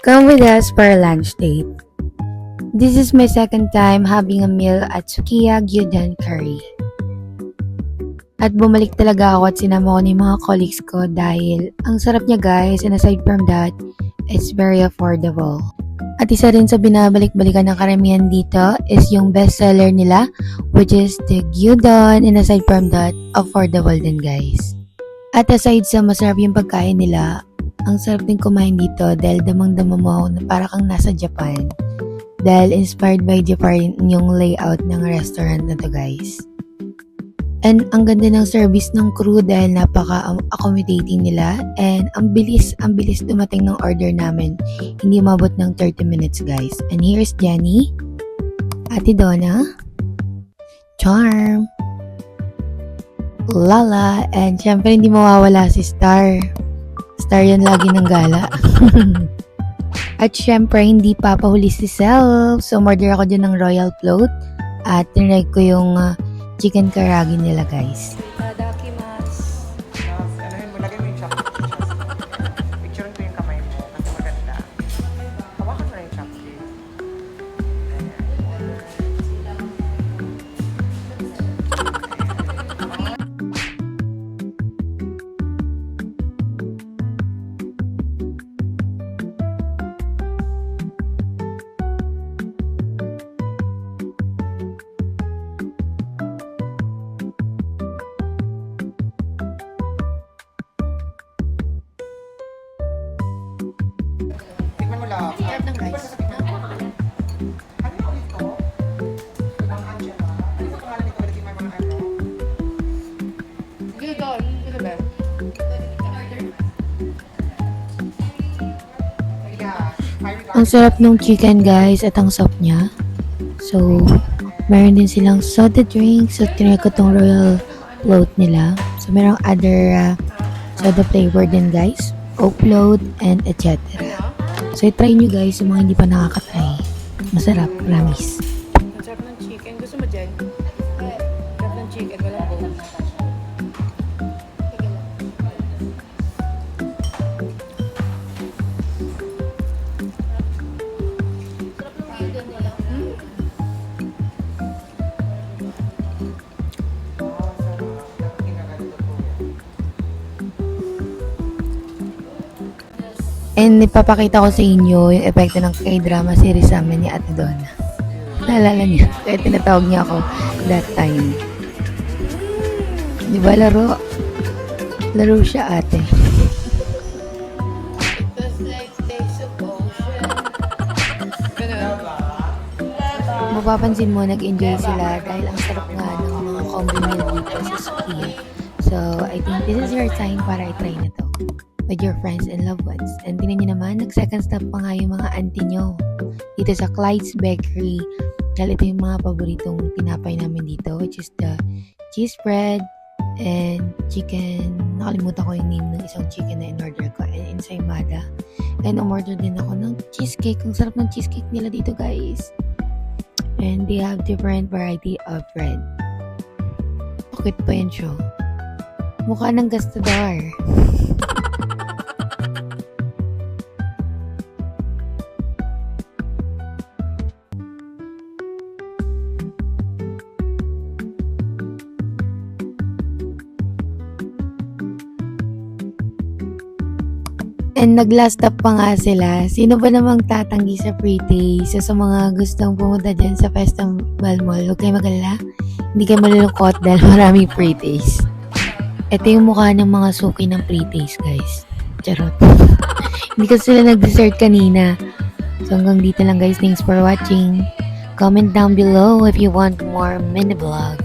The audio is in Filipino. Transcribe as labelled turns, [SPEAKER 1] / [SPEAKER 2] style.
[SPEAKER 1] Come with us for a lunch date. This is my second time having a meal at Sukiya Gyudon Curry. At bumalik talaga ako at sinama ko ni mga colleagues ko dahil ang sarap niya guys, and aside from that, it's very affordable. At isa rin sa binabalik-balikan ng karamihan dito is yung bestseller nila, which is the gyudon, and aside from that, affordable din guys. At aside sa masarap yung pagkain nila, ang sarap din kumain dito dahil damang-dama mo na para kang nasa Japan. Dahil inspired by Japan yung layout ng restaurant na to guys. And ang ganda ng service ng crew dahil napaka-accommodating nila, and ang bilis dumating ng order namin. Hindi mabot ng 30 minutes guys. And here's Jenny, Ate Donna, Charm, Lala, and syempre hindi mawawala si Star. Star yan lagi ng gala. At syempre hindi papahuli si Self. So order ako dyan ng royal float at tinry ko yung chicken karagi nila guys.
[SPEAKER 2] Anuhin mo, lagay mo yung chopstick. Picturean ko yung kamay mo kasi maganda. Hawakan mo na yung chopstick. Tikman mo lang.
[SPEAKER 1] Sarap ng guys.
[SPEAKER 2] Ano yung ulit ko? Ang Angela. Ano yung pangalan nito? Lagyan mo yung mga ano?
[SPEAKER 1] Gyudon, ano ba?
[SPEAKER 2] Yeah.
[SPEAKER 1] Ang sarap ng chicken guys at ang sauce niya. So, meron din silang soda drink. So, tinry ko tong royal float nila. So, merong other soda flavor din guys. Oak float and etc. So, try nyo guys yung mga hindi pa nakaka-try. Masarap, promise.
[SPEAKER 3] Ang sarap ng chicken. Gusto mo dyan? Sarap ng chicken. Walang bone.
[SPEAKER 1] And ipapakita ko sa inyo yung epekto ng K-drama series sa amin ni Ate Donna. Naalala niya, kaya tinatawag niya ako that time. Di ba laro? Laro siya ate.
[SPEAKER 3] It was like days of ocean. Ganun.
[SPEAKER 1] Mapapansin mo, nag-enjoy sila dahil ang sarap nga ng mga combo meal dito sa Sukiya. So, I think this is your time para i-try na to with your friends and loved ones. And tingnan nyo naman, nag-second stop pa nga yung mga auntie nyo dito sa Clyde's Bakery. Dahil ito yung mga paboritong tinapay namin dito, which is the cheese bread and chicken. Nakalimutan ko yung name ng isang chicken na in-order ko, and ensaymada. And umorder din ako ng cheesecake. Ang sarap ng cheesecake nila dito guys. And they have different variety of bread. Bakit pa yan siya? Mukha ng gastador. And nag-last stop pa nga sila. Sino ba namang tatanggi sa free taste? So, sa mga gustong pumunta dyan sa Festival Mall, huwag kayo mag-alala. Hindi kayo malulungkot dahil maraming free taste. Ito yung mukha ng mga suki ng free taste, guys. Charot. Hindi kasi sila nag-dessert kanina. So, hanggang dito lang guys. Thanks for watching. Comment down below if you want more mini vlog.